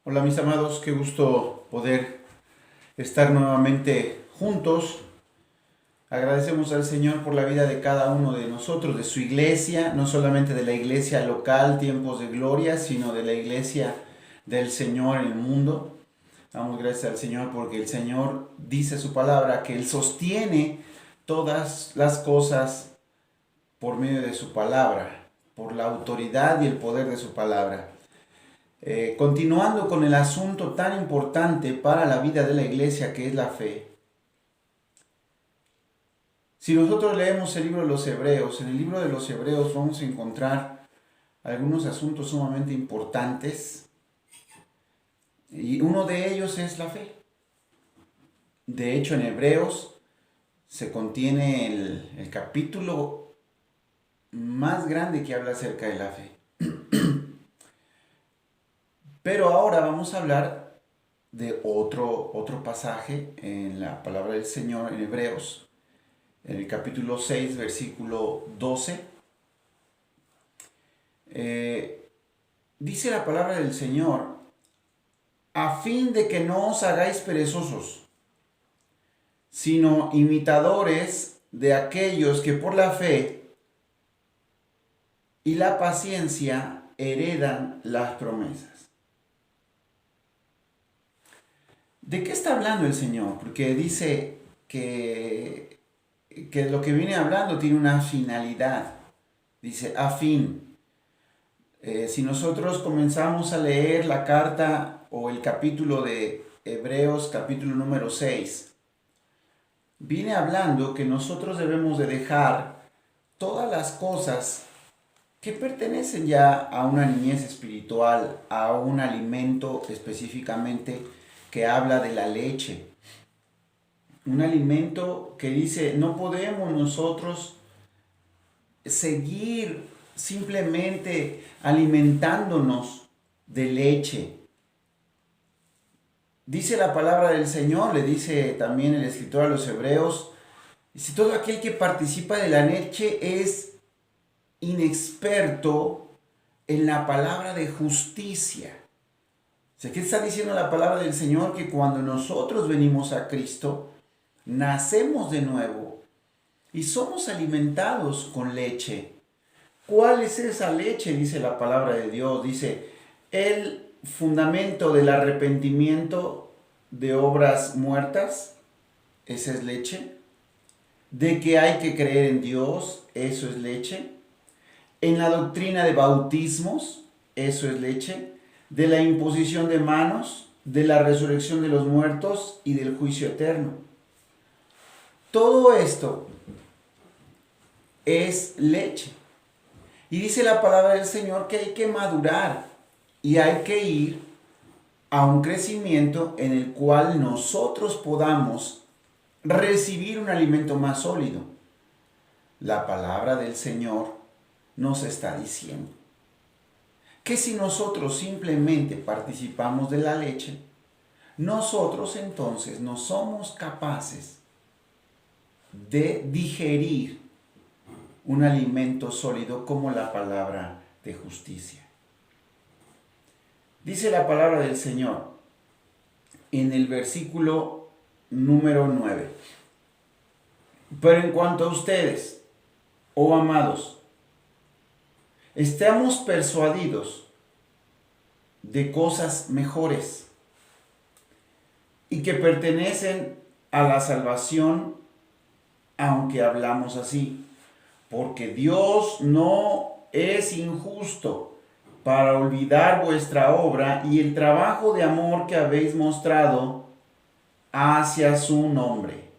Hola mis amados, qué gusto poder estar nuevamente juntos. Agradecemos al Señor por la vida de cada uno de nosotros, de su iglesia, no solamente de la iglesia local, Tiempos de Gloria, sino de la iglesia del Señor en el mundo. Damos gracias al Señor porque el Señor dice su palabra que Él sostiene todas las cosas por medio de su palabra, por la autoridad y el poder de su palabra. Continuando con el asunto tan importante para la vida de la iglesia que es la fe. Si nosotros leemos el libro de los Hebreos, en el libro de los Hebreos vamos a encontrar algunos asuntos sumamente importantes y uno de ellos es la fe. De hecho, en Hebreos se contiene el capítulo más grande que habla acerca de la fe. Pero ahora vamos a hablar de otro pasaje en la palabra del Señor en Hebreos, en el capítulo 6, versículo 12. Dice la palabra del Señor, a fin de que no os hagáis perezosos, sino imitadores de aquellos que por la fe y la paciencia heredan las promesas. ¿De qué está hablando el Señor? Porque dice que lo que viene hablando tiene una finalidad. Dice, a fin. Si nosotros comenzamos a leer la carta o el capítulo de Hebreos, capítulo número 6, viene hablando que nosotros debemos de dejar todas las cosas que pertenecen ya a una niñez espiritual, a un alimento específicamente que habla de la leche. Un alimento que dice, no podemos nosotros seguir simplemente alimentándonos de leche. Dice la palabra del Señor, le dice también el escritor a los Hebreos, dice, todo aquel que participa de la leche es inexperto en la palabra de justicia. O sea, ¿qué está diciendo la palabra del Señor? Que cuando nosotros venimos a Cristo, nacemos de nuevo y somos alimentados con leche. ¿Cuál es esa leche? Dice la palabra de Dios. Dice, el fundamento del arrepentimiento de obras muertas, esa es leche. De que hay que creer en Dios, eso es leche. En la doctrina de bautismos, eso es leche. De la imposición de manos, de la resurrección de los muertos y del juicio eterno. Todo esto es leche. Y dice la palabra del Señor que hay que madurar y hay que ir a un crecimiento en el cual nosotros podamos recibir un alimento más sólido. La palabra del Señor nos está diciendo que si nosotros simplemente participamos de la leche, nosotros entonces no somos capaces de digerir un alimento sólido como la palabra de justicia. Dice la palabra del Señor en el versículo número 9. Pero en cuanto a ustedes, oh amados, estamos persuadidos de cosas mejores y que pertenecen a la salvación, aunque hablamos así, porque Dios no es injusto para olvidar vuestra obra y el trabajo de amor que habéis mostrado hacia su nombre,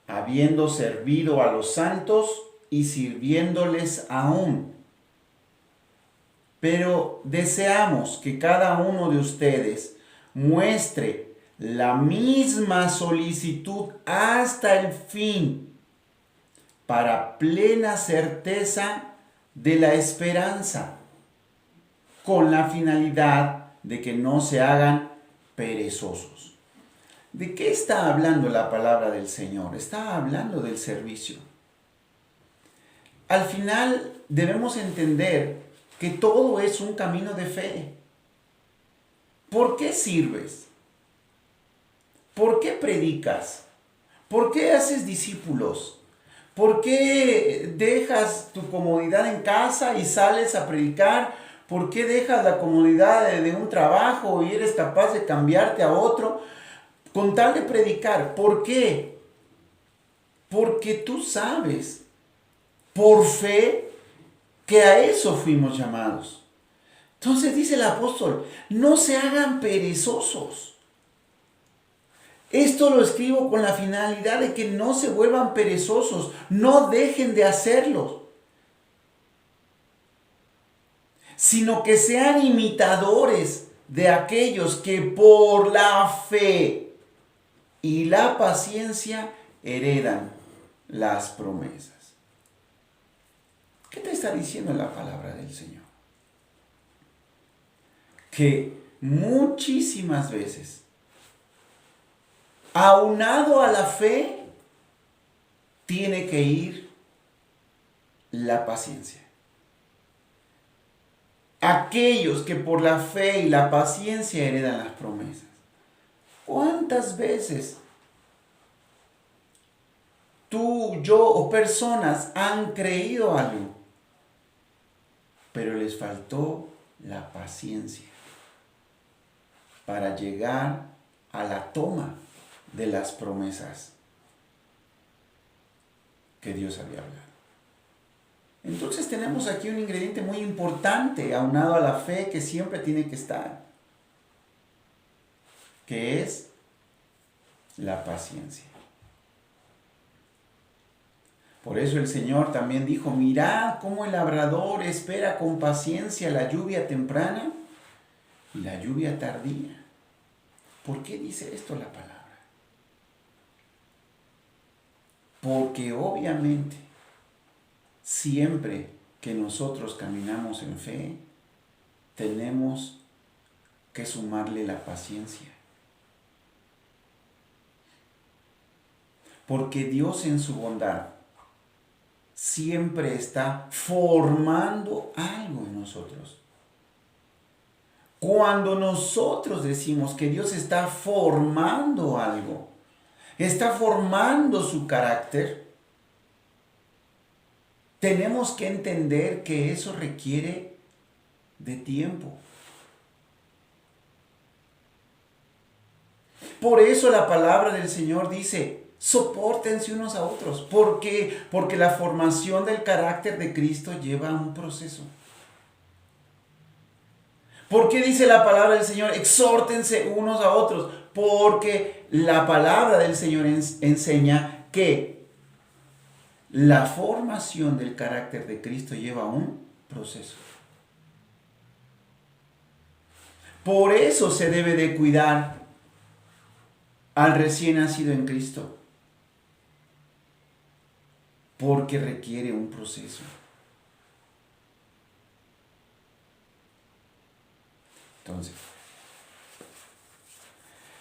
habiendo servido a los santos y sirviéndoles aún. Pero deseamos que cada uno de ustedes muestre la misma solicitud hasta el fin, para plena certeza de la esperanza, con la finalidad de que no se hagan perezosos. ¿De qué está hablando la palabra del Señor? Está hablando del servicio. Al final debemos entender que todo es un camino de fe. ¿Por qué sirves? ¿Por qué predicas? ¿Por qué haces discípulos? ¿Por qué dejas tu comodidad en casa y sales a predicar? ¿Por qué dejas la comodidad de un trabajo y eres capaz de cambiarte a otro con tal de predicar? ¿Por qué? Porque tú sabes, por fe, que a eso fuimos llamados. Entonces dice el apóstol, no se hagan perezosos. Esto lo escribo con la finalidad de que no se vuelvan perezosos, no dejen de hacerlo, sino que sean imitadores de aquellos que por la fe y la paciencia heredan las promesas. ¿Qué te está diciendo la palabra del Señor? Que muchísimas veces, aunado a la fe, tiene que ir la paciencia. Aquellos que por la fe y la paciencia heredan las promesas. ¿Cuántas veces tú, yo o personas han creído algo, pero les faltó la paciencia para llegar a la toma de las promesas que Dios había hablado? Entonces tenemos aquí un ingrediente muy importante aunado a la fe que siempre tiene que estar, que es la paciencia. Por eso el Señor también dijo, mirad cómo el labrador espera con paciencia la lluvia temprana y la lluvia tardía. ¿Por qué dice esto la palabra? Porque obviamente siempre que nosotros caminamos en fe, tenemos que sumarle la paciencia. Porque Dios en su bondad siempre está formando algo en nosotros. Cuando nosotros decimos que Dios está formando algo, está formando su carácter, tenemos que entender que eso requiere de tiempo. Por eso la palabra del Señor dice, sopórtense unos a otros. ¿Por qué? Porque la formación del carácter de Cristo lleva un proceso. ¿Por qué dice la palabra del Señor, exhórtense unos a otros? Porque la palabra del Señor enseña que la formación del carácter de Cristo lleva un proceso. Por eso se debe de cuidar al recién nacido en Cristo, porque requiere un proceso. Entonces,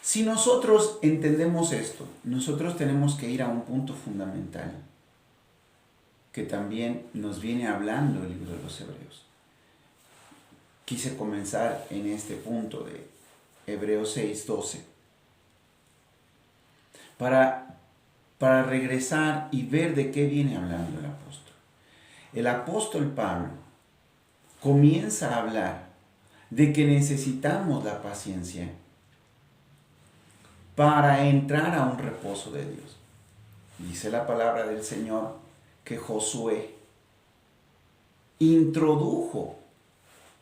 si nosotros entendemos esto, nosotros tenemos que ir a un punto fundamental que también nos viene hablando el libro de los Hebreos. Quise comenzar en este punto de Hebreos 6:12 para regresar y ver de qué viene hablando el apóstol. El apóstol Pablo comienza a hablar de que necesitamos la paciencia para entrar a un reposo de Dios. Dice la palabra del Señor que Josué introdujo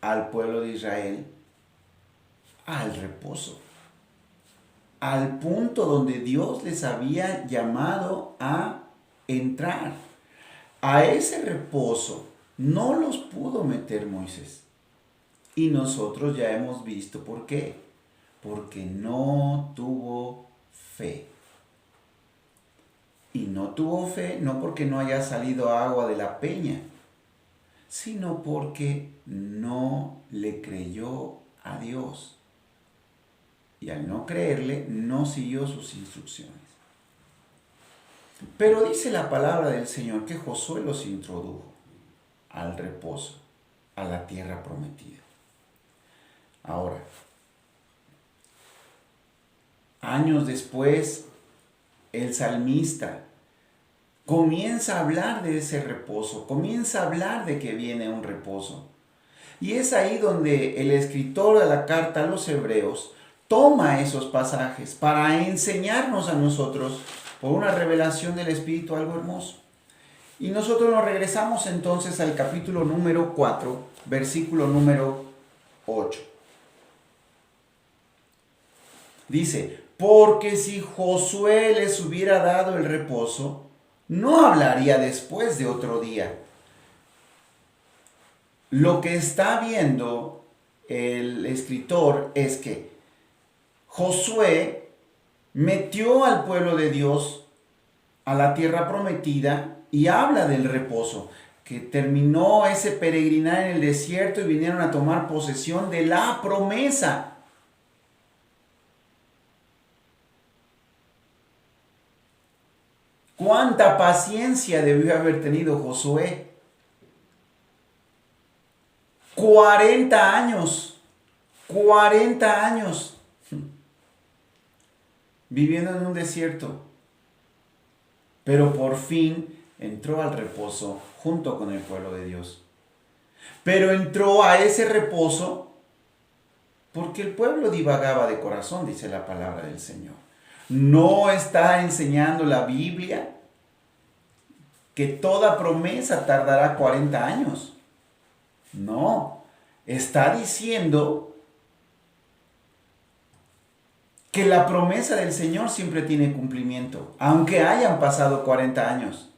al pueblo de Israel al reposo, al punto donde Dios les había llamado a entrar. A ese reposo no los pudo meter Moisés. Y nosotros ya hemos visto por qué. Porque no tuvo fe. Y no tuvo fe no porque no haya salido agua de la peña, sino porque no le creyó a Dios. Y al no creerle, no siguió sus instrucciones. Pero dice la palabra del Señor que Josué los introdujo al reposo, a la tierra prometida. Ahora, años después, el salmista comienza a hablar de ese reposo, comienza a hablar de que viene un reposo. Y es ahí donde el escritor de la carta a los Hebreos toma esos pasajes para enseñarnos a nosotros por una revelación del Espíritu algo hermoso. Y nosotros nos regresamos entonces al capítulo número 4, versículo número 8. Dice, porque si Josué les hubiera dado el reposo, no hablaría después de otro día. Lo que está viendo el escritor es que Josué metió al pueblo de Dios a la tierra prometida y habla del reposo, que terminó ese peregrinar en el desierto y vinieron a tomar posesión de la promesa. ¿Cuánta paciencia debió haber tenido Josué? 40 años, 40 años viviendo en un desierto, pero por fin entró al reposo junto con el pueblo de Dios. Pero entró a ese reposo porque el pueblo divagaba de corazón, dice la palabra del Señor. No está enseñando la Biblia que toda promesa tardará 40 años. No, está diciendo que la promesa del Señor siempre tiene cumplimiento, aunque hayan pasado 40 años.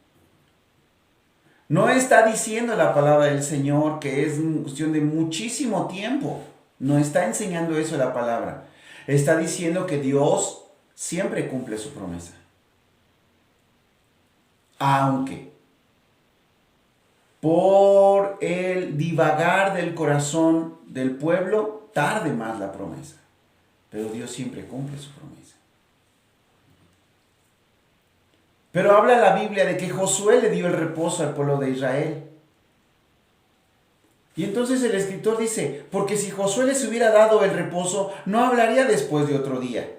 No está diciendo la palabra del Señor que es cuestión de muchísimo tiempo. No está enseñando eso la palabra. Está diciendo que Dios siempre cumple su promesa. Aunque por el divagar del corazón del pueblo tarde más la promesa. Pero Dios siempre cumple su promesa. Pero habla la Biblia de que Josué le dio el reposo al pueblo de Israel. Y entonces el escritor dice, porque si Josué les hubiera dado el reposo, no hablaría después de otro día.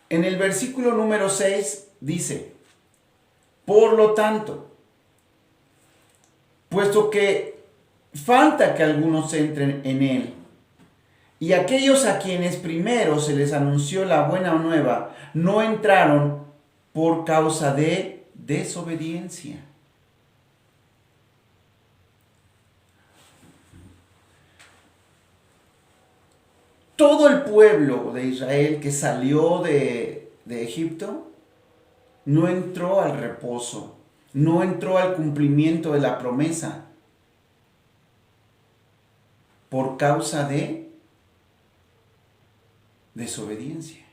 En el versículo número 6 dice, por lo tanto, puesto que falta que algunos entren en él, y aquellos a quienes primero se les anunció la buena nueva, no entraron por causa de desobediencia. Todo el pueblo de Israel que salió de Egipto no entró al reposo, no entró al cumplimiento de la promesa por causa de desobediencia.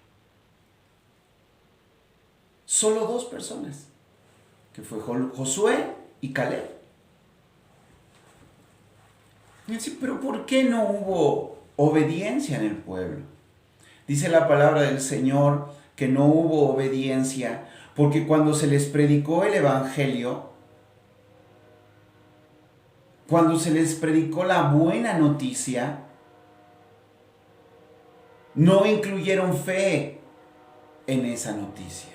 Solo 2 personas, que fue Josué y Caleb. Y dice, pero ¿por qué no hubo obediencia en el pueblo? Dice la palabra del Señor que no hubo obediencia porque cuando se les predicó el evangelio, cuando se les predicó la buena noticia, no incluyeron fe en esa noticia.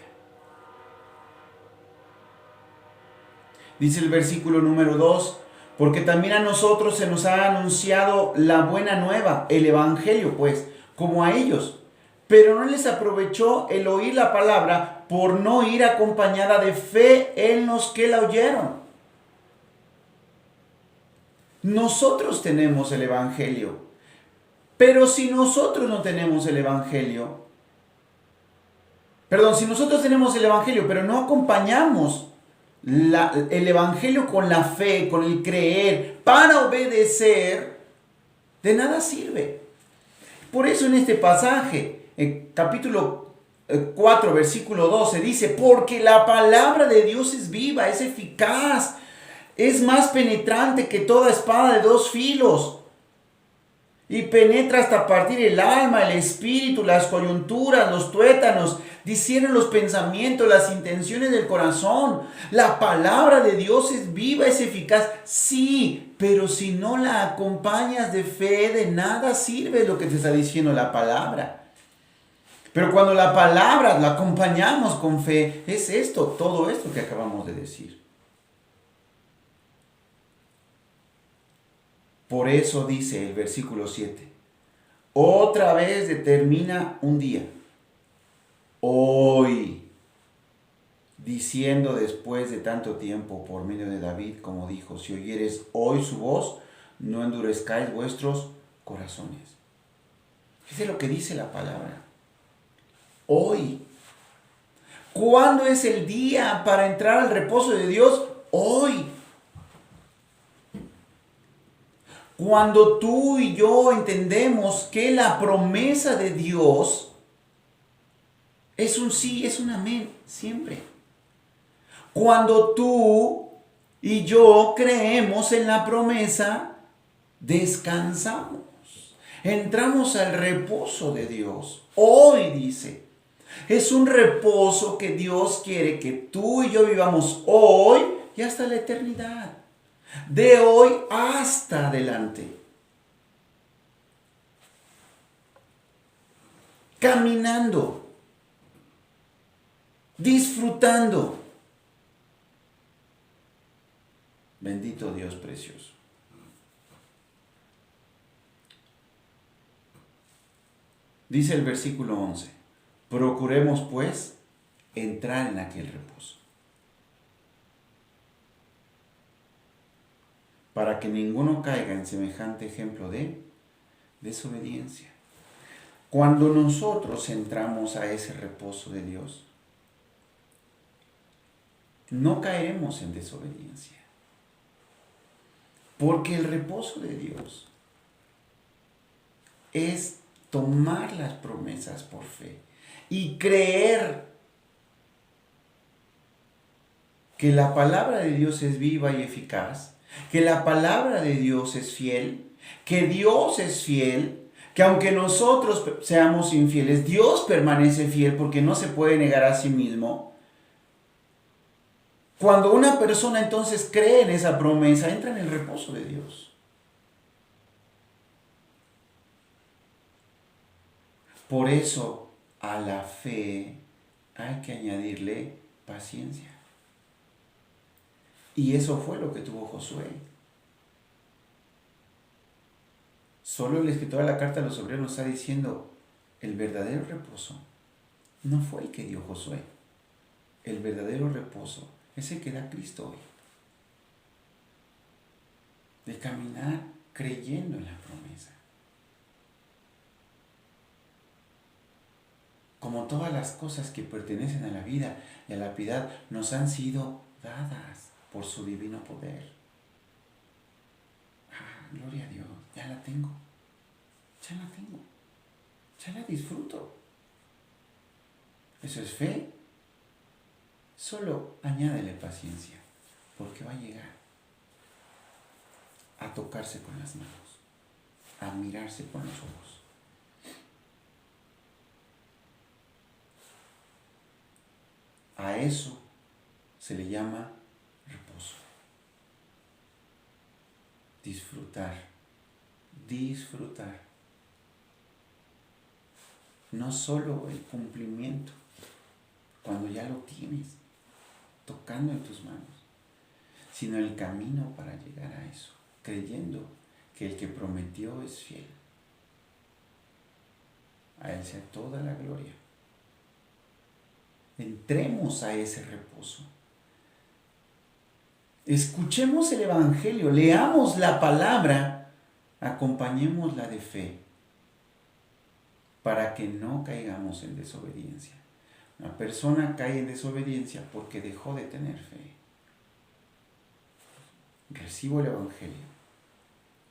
Dice el versículo número 2, porque también a nosotros se nos ha anunciado la buena nueva, el evangelio pues, como a ellos. Pero no les aprovechó el oír la palabra por no ir acompañada de fe en los que la oyeron. Nosotros tenemos el evangelio, pero si nosotros no tenemos el evangelio, si nosotros tenemos el evangelio, pero no acompañamos el evangelio con la fe, con el creer, para obedecer, de nada sirve. Por eso en este pasaje, en capítulo 4, versículo 12, dice, porque la palabra de Dios es viva, es eficaz, es más penetrante que toda espada de 2 filos. y penetra hasta partir el alma, el espíritu, las coyunturas, los tuétanos, discierne los pensamientos, las intenciones del corazón. La palabra de Dios es viva, es eficaz, sí, pero si no la acompañas de fe, de nada sirve lo que te está diciendo la palabra. Pero cuando la palabra la acompañamos con fe, es esto, todo esto que acabamos de decir. Por eso dice el versículo 7, otra vez determina un día, hoy, diciendo después de tanto tiempo por medio de David, como dijo, si oyeres hoy su voz, no endurezcáis vuestros corazones. Fíjate lo que dice la palabra. Hoy. ¿Cuándo es el día para entrar al reposo de Dios? Hoy. Cuando tú y yo entendemos que la promesa de Dios es un sí, es un amén, siempre. Cuando tú y yo creemos en la promesa, descansamos. Entramos al reposo de Dios. Hoy dice, es un reposo que Dios quiere que tú y yo vivamos hoy y hasta la eternidad. De hoy hasta adelante. Caminando. Disfrutando. Bendito Dios precioso. Dice el versículo 11. Procuremos pues entrar en aquel reposo, para que ninguno caiga en semejante ejemplo de desobediencia. Cuando nosotros entramos a ese reposo de Dios, no caeremos en desobediencia. Porque el reposo de Dios es tomar las promesas por fe y creer que la palabra de Dios es viva y eficaz, que la palabra de Dios es fiel, que Dios es fiel, que aunque nosotros seamos infieles, Dios permanece fiel porque no se puede negar a sí mismo. Cuando una persona entonces cree en esa promesa, entra en el reposo de Dios. Por eso a la fe hay que añadirle paciencia. Y eso fue lo que tuvo Josué. Solo el escritor de la carta a los hebreos nos está diciendo, el verdadero reposo no fue el que dio Josué. El verdadero reposo es el que da Cristo hoy. De caminar creyendo en la promesa. Como todas las cosas que pertenecen a la vida y a la piedad nos han sido dadas por su divino poder. Gloria a Dios, ya la tengo, ya la disfruto. Eso es fe. Solo añádele paciencia, porque va a llegar a tocarse con las manos, a mirarse con los ojos. A eso se le llama reposo. Disfrutar. No solo el cumplimiento, cuando ya lo tienes, tocando en tus manos, sino el camino para llegar a eso, creyendo que el que prometió es fiel. A Él sea toda la gloria. Entremos a ese reposo. Escuchemos el Evangelio, leamos la palabra, acompañémosla de fe, para que no caigamos en desobediencia. Una persona cae en desobediencia porque dejó de tener fe. Recibo el Evangelio,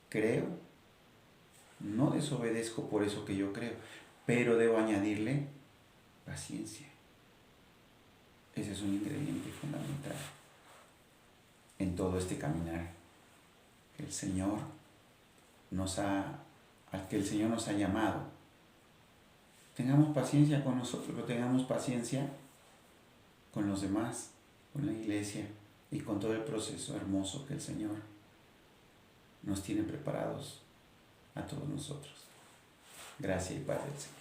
creo, no desobedezco por eso que yo creo, pero debo añadirle paciencia. Ese es un ingrediente fundamental en todo este caminar que el Señor nos ha al que el Señor nos ha llamado. Tengamos paciencia con nosotros, pero tengamos paciencia con los demás, con la iglesia y con todo el proceso hermoso que el Señor nos tiene preparados a todos nosotros. Gracias y paz del Señor.